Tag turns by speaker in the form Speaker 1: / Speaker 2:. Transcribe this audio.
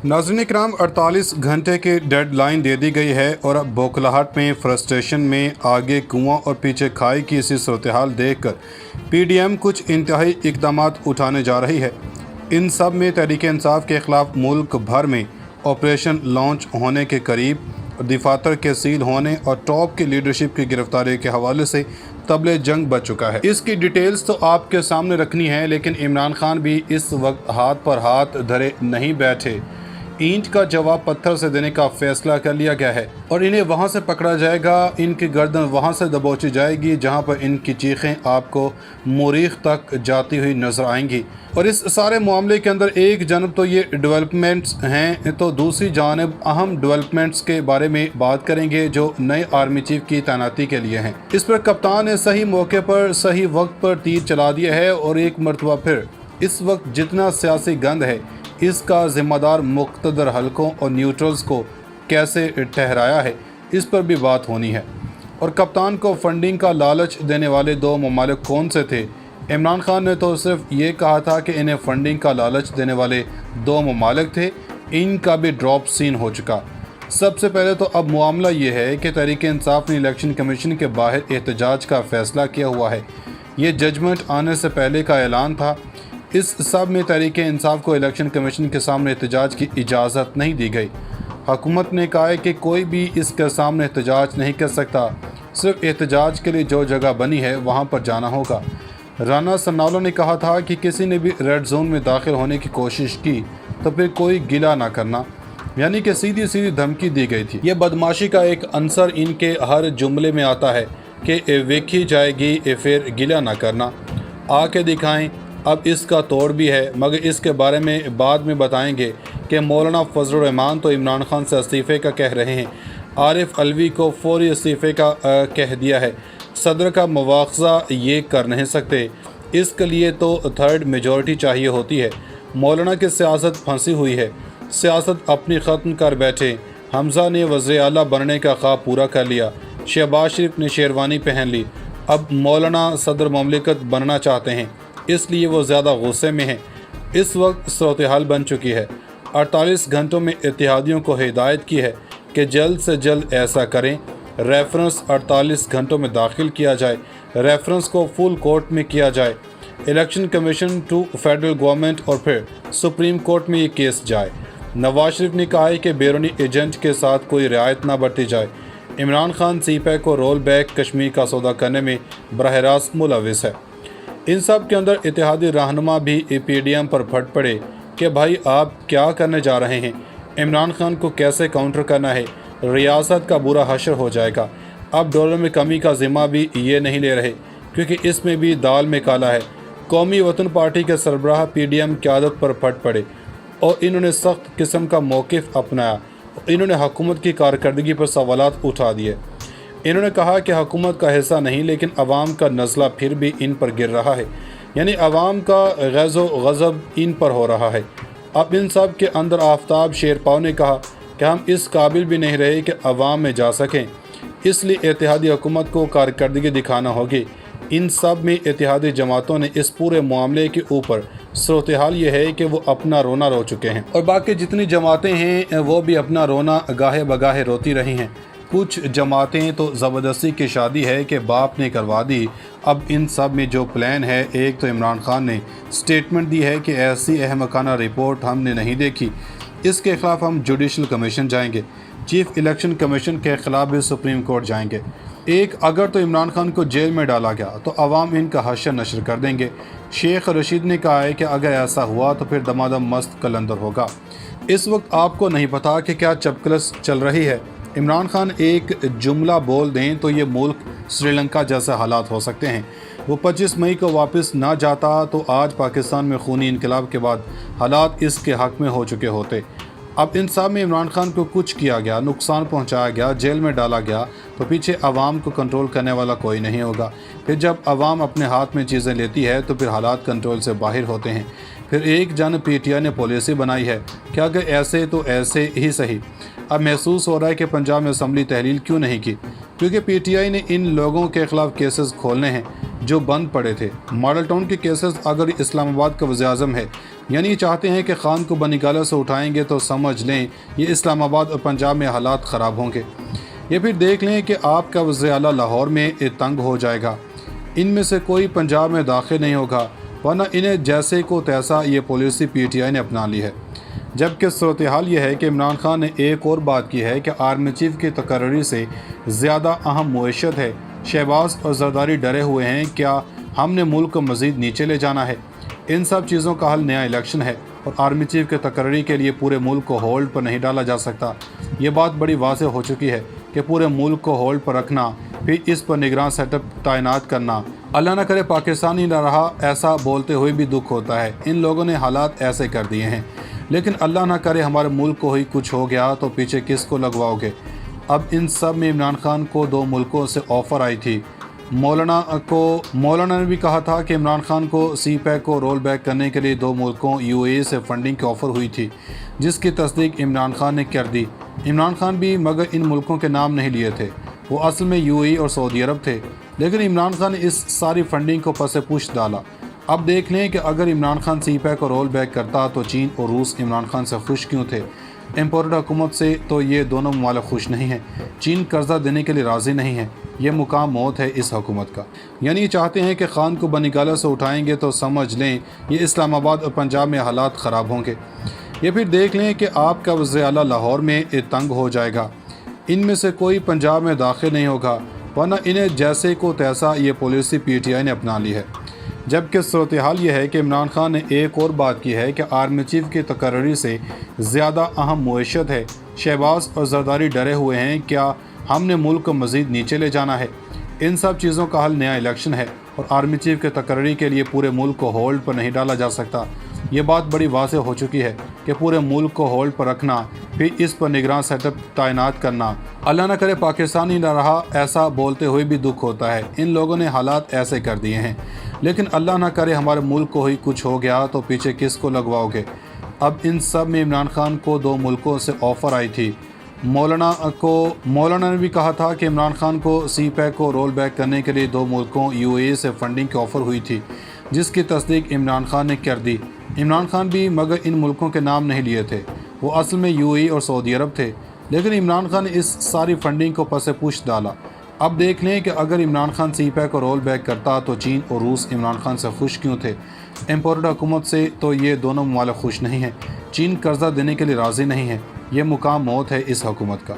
Speaker 1: नाज़रीन इकराम, 48 घंटे की डेड लाइन दे दी गई है और अब बौखलाहट में, फ्रस्ट्रेशन में, आगे कुआं और पीछे खाई की इसी सूरत हाल देख कर PDM कुछ इंतहाई इकदाम उठाने जा रही है। इन सब में तहरीक इंसाफ के ख़िलाफ़ मुल्क भर में ऑपरेशन लॉन्च होने के करीब, दफातर के सील होने और टॉप की लीडरशिप की गिरफ्तारी के हवाले से तबले जंग बच चुका है। इसकी डिटेल्स तो आपके सामने रखनी है, लेकिन इमरान खान भी इस वक्त हाथ पर हाथ धरे नहीं बैठे। ईंट का जवाब पत्थर से देने का फैसला कर लिया गया है और इन्हें वहां से पकड़ा जाएगा, इनकी गर्दन वहां से दबोची जाएगी जहां पर इनकी चीखें आपको मुरीख तक जाती हुई नजर आएंगी। और इस सारे मामले के अंदर एक जानब तो ये डेवलपमेंट्स हैं, तो दूसरी जानब अहम डेवलपमेंट्स के बारे में बात करेंगे जो नए आर्मी चीफ की तैनाती के लिए हैं। इस पर कप्तान ने सही मौके पर सही वक्त पर तीर चला दिया है और एक मरतबा फिर इस वक्त जितना सियासी गंद है इसका ज़िम्मेदार मुक़्तदर हलकों और न्यूट्रल्स को कैसे ठहराया है, इस पर भी बात होनी है। और कप्तान को फंडिंग का लालच देने वाले दो ममालिक कौन से थे? इमरान खान ने तो सिर्फ ये कहा था कि इन्हें फंडिंग का लालच देने वाले दो ममालिक थे, इनका भी ड्रॉप सीन हो चुका। सबसे पहले तो अब मामला ये है कि तहरीक इंसाफ ने इलेक्शन कमीशन के बाहर एहतजाज का फ़ैसला किया हुआ है। ये जजमेंट आने से पहले का ऐलान था। इस सब में तहरीक इंसाफ को इलेक्शन कमीशन के सामने एहतजाज की इजाज़त नहीं दी गई। हुकूमत ने कहा है कि कोई भी इसके सामने एहतजाज नहीं कर सकता, सिर्फ एहतजाज के लिए जो जगह बनी है वहाँ पर जाना होगा। राना सन्नावला ने कहा था कि किसी ने भी रेड जोन में दाखिल होने की कोशिश की तो फिर कोई गिला ना करना, यानी कि सीधी सीधी धमकी दी गई थी। ये बदमाशी का एक अंसर इनके हर जुमले में आता है कि वेखी जाएगी फिर गिला ना करना, आके दिखाएं। अब इसका तोड़ भी है, मगर इसके बारे में बाद में बताएंगे कि मौलाना फजल रहमान तो इमरान खान से इस्तीफ़े का कह रहे हैं, आरिफ अलवी को फौरी इस्तीफ़े का कह दिया है। सदर का मुआवजा ये कर नहीं सकते, इसके लिए तो थर्ड मेजॉरिटी चाहिए होती है। मौलाना की सियासत फंसी हुई है, सियासत अपनी ख़त्म कर बैठे। हमज़ा ने वज़ीर आला बनने का ख्वाब पूरा कर लिया, शहबाज शरीफ ने शेरवानी पहन ली, अब मौलाना सदर ममलिकत बनना चाहते हैं, इसलिए वो ज़्यादा गुस्से में हैं। इस वक्त सूरत हाल बन चुकी है। 48 घंटों में इत्तेहादियों को हिदायत की है कि जल्द से जल्द ऐसा करें, रेफरेंस 48 घंटों में दाखिल किया जाए, रेफरेंस को फुल कोर्ट में किया जाए, election commission to federal government और फिर सुप्रीम कोर्ट में ये केस जाए। नवाज शरीफ ने कहा है कि बैरूनी एजेंट के साथ कोई रियायत ना बरती जाए। इमरान खान CPAC को रोल बैक कश्मीर का सौदा करने में बराह रास्त मुलविस है। इन सब के अंदर इत्तेहादी रहनुमा भी PDM पर फट पड़े कि भाई आप क्या करने जा रहे हैं, इमरान खान को कैसे काउंटर करना है, रियासत का बुरा हशर हो जाएगा। अब डॉलर में कमी का ज़िम्मा भी ये नहीं ले रहे क्योंकि इसमें भी दाल में काला है। कौमी वतन पार्टी के सरबराह PDM क़यादत पर फट पड़े और इन्होंने सख्त किस्म का मौक़िफ़ अपनाया। इन्होंने हुकूमत की कारकर्दगी पर सवालात उठा दिए। इन्होंने कहा कि हुकूमत का हिस्सा नहीं, लेकिन अवाम का नज़ला फिर भी इन पर गिर रहा है, यानी अवाम का गज़ो गज़ब इन पर हो रहा है। अब इन सब के अंदर आफ्ताब शेरपाव ने कहा कि हम इस काबिल भी नहीं रहे कि अवाम में जा सकें, इसलिए इत्तेहादी हुकूमत को कारकर्दगी दिखाना होगी। इन सब में इत्तेहादी जमातों ने इस पूरे मामले के ऊपर सूरत हाल ये है कि वो अपना रोना रो चुके हैं और बाकी जितनी जमातें हैं वो भी अपना रोना गाहे बगाहे रोती रही हैं। कुछ जमातें तो ज़बरदस्ती की शादी है कि बाप ने करवा दी। अब इन सब में जो प्लान है, एक तो इमरान खान ने स्टेटमेंट दी है कि ऐसी अहमकाना रिपोर्ट हमने नहीं देखी, इसके ख़िलाफ़ हम जुडिशल कमीशन जाएंगे, चीफ इलेक्शन कमीशन के ख़िलाफ़ भी सुप्रीम कोर्ट जाएंगे। एक, अगर तो इमरान खान को जेल में डाला गया तो अवाम इनका हशर नशर कर देंगे। शेख रशीद ने कहा है कि अगर ऐसा हुआ तो फिर दमादम मस्त कलंदर होगा। इस वक्त आपको नहीं पता कि क्या चपकलस चल रही है। इमरान खान एक जुमला बोल दें तो ये मुल्क श्रीलंका जैसे हालात हो सकते हैं। वो 25 मई को वापस ना जाता तो आज पाकिस्तान में खूनी इनकलाब के बाद हालात इसके हक़ में हो चुके होते। अब इन सब में इमरान खान को कुछ किया गया, नुकसान पहुंचाया गया, जेल में डाला गया, तो पीछे अवाम को कंट्रोल करने वाला कोई नहीं होगा। फिर जब अवाम अपने हाथ में चीज़ें लेती है तो फिर हालात कंट्रोल से बाहर होते हैं। फिर एक जन PTI ने पॉलिसी बनाई है कि अगर ऐसे तो ऐसे ही सही। अब महसूस हो रहा है कि पंजाब में असम्बली तहलील क्यों नहीं की, क्योंकि PTI ने इन लोगों के ख़िलाफ़ केसेस खोलने हैं। جو بند پڑے تھے۔ ماڈل ٹاؤن کے کیسز اگر اسلام آباد کا وزیر اعظم ہے یعنی چاہتے ہیں کہ خان کو بنی گالہ سے اٹھائیں گے تو سمجھ لیں یہ اسلام آباد اور پنجاب میں حالات خراب ہوں گے۔ یہ پھر دیکھ لیں کہ آپ کا وزیر اعلیٰ لاہور میں تنگ ہو جائے گا۔ ان میں سے کوئی پنجاب میں داخل نہیں ہوگا، ورنہ انہیں جیسے کو تیسا یہ پالیسی پی ٹی آئی نے اپنا لی ہے۔ جبکہ صورتحال یہ ہے کہ عمران خان نے ایک اور بات کی ہے کہ آرمی چیف کی تقرری سے زیادہ اہم معیشت ہے۔ شہباز اور زرداری ڈرے ہوئے ہیں، کیا ہم نے ملک کو مزید نیچے لے جانا ہے؟ ان سب چیزوں کا حل نیا الیکشن ہے اور آرمی چیف کے تقرری کے لیے پورے ملک کو ہولڈ پر نہیں ڈالا جا سکتا۔ یہ بات بڑی واضح ہو چکی ہے کہ پورے ملک کو ہولڈ پر رکھنا، پھر اس پر نگراں سیٹ اپ تعینات کرنا، اللہ نہ کرے پاکستان ہی نہ رہا، ایسا بولتے ہوئے بھی دکھ ہوتا ہے۔ ان لوگوں نے حالات ایسے کر دیے ہیں، لیکن اللہ نہ کرے ہمارے ملک کو ہی کچھ ہو گیا تو پیچھے کس کو لگواؤ گے؟ اب ان سب میں عمران خان کو 2 ملکوں سے آفر آئی تھی۔ مولانا نے بھی کہا تھا کہ عمران خان کو سی پیک کو رول بیک کرنے کے لیے 2 ملکوں یو اے ای سے فنڈنگ کی آفر ہوئی تھی، جس کی تصدیق عمران خان نے کر دی۔ عمران خان بھی مگر ان ملکوں کے نام نہیں لیے تھے، وہ اصل میں یو اے ای اور سعودی عرب تھے، لیکن عمران خان نے اس ساری فنڈنگ کو پس پوش ڈالا۔ اب دیکھ لیں کہ اگر عمران خان سی پیک کو رول بیک کرتا تو چین اور روس عمران خان سے خوش کیوں تھے؟ امپورٹڈ حکومت سے تو یہ دونوں ممالک خوش نہیں ہیں۔ چین قرضہ دینے کے لیے راضی نہیں ہے۔ یہ مقام موت ہے اس حکومت کا، یعنی چاہتے ہیں کہ خان کو بنی گالہ سے اٹھائیں گے تو سمجھ لیں یہ اسلام آباد اور پنجاب میں حالات خراب ہوں گے۔ یہ پھر دیکھ لیں کہ آپ کا وزیر اعلیٰ لاہور میں تنگ ہو جائے گا۔ ان میں سے کوئی پنجاب میں داخل نہیں ہوگا، ورنہ انہیں جیسے کو تیسا یہ پالیسی پی ٹی آئی نے اپنا لی ہے۔ جبکہ صورتحال یہ ہے کہ عمران خان نے ایک اور بات کی ہے کہ آرمی چیف کی تقرری سے زیادہ اہم معیشت ہے۔ شہباز اور زرداری ڈرے ہوئے ہیں، کیا ہم نے ملک کو مزید نیچے لے جانا ہے؟ ان سب چیزوں کا حل نیا الیکشن ہے اور آرمی چیف کے تقرری کے لیے پورے ملک کو ہولڈ پر نہیں ڈالا جا سکتا۔ یہ بات بڑی واضح ہو چکی ہے کہ پورے ملک کو ہولڈ پر رکھنا، پھر اس پر نگراں سیٹ اپ تعینات کرنا، اللہ نہ کرے پاکستان ہی نہ رہا، ایسا بولتے ہوئے بھی دکھ ہوتا ہے۔ ان لوگوں نے حالات ایسے کر دیے ہیں، لیکن اللہ نہ کرے ہمارے ملک کو ہی کچھ ہو گیا تو پیچھے کس کو لگواؤ گے؟ اب ان سب میں عمران خان کو 2 ملکوں سے آفر آئی تھی۔ مولانا نے بھی کہا تھا کہ عمران خان کو سی پیک کو رول بیک کرنے کے لیے 2 ملکوں یو اے ای سے فنڈنگ کی آفر ہوئی تھی، جس کی تصدیق عمران خان نے کر دی۔ عمران خان بھی مگر ان ملکوں کے نام نہیں لیے تھے، وہ اصل میں یو اے ای اور سعودی عرب تھے، لیکن عمران خان نے اس ساری فنڈنگ کو پس پوش ڈالا۔ اب دیکھ لیں کہ اگر عمران خان سی پیک کو رول بیک کرتا تو چین اور روس عمران خان سے خوش کیوں تھے؟ امپورٹڈ حکومت سے تو یہ دونوں ممالک خوش نہیں ہیں۔ چین قرضہ دینے کے لیے راضی نہیں ہے۔ یہ مقام موت ہے اس حکومت کا۔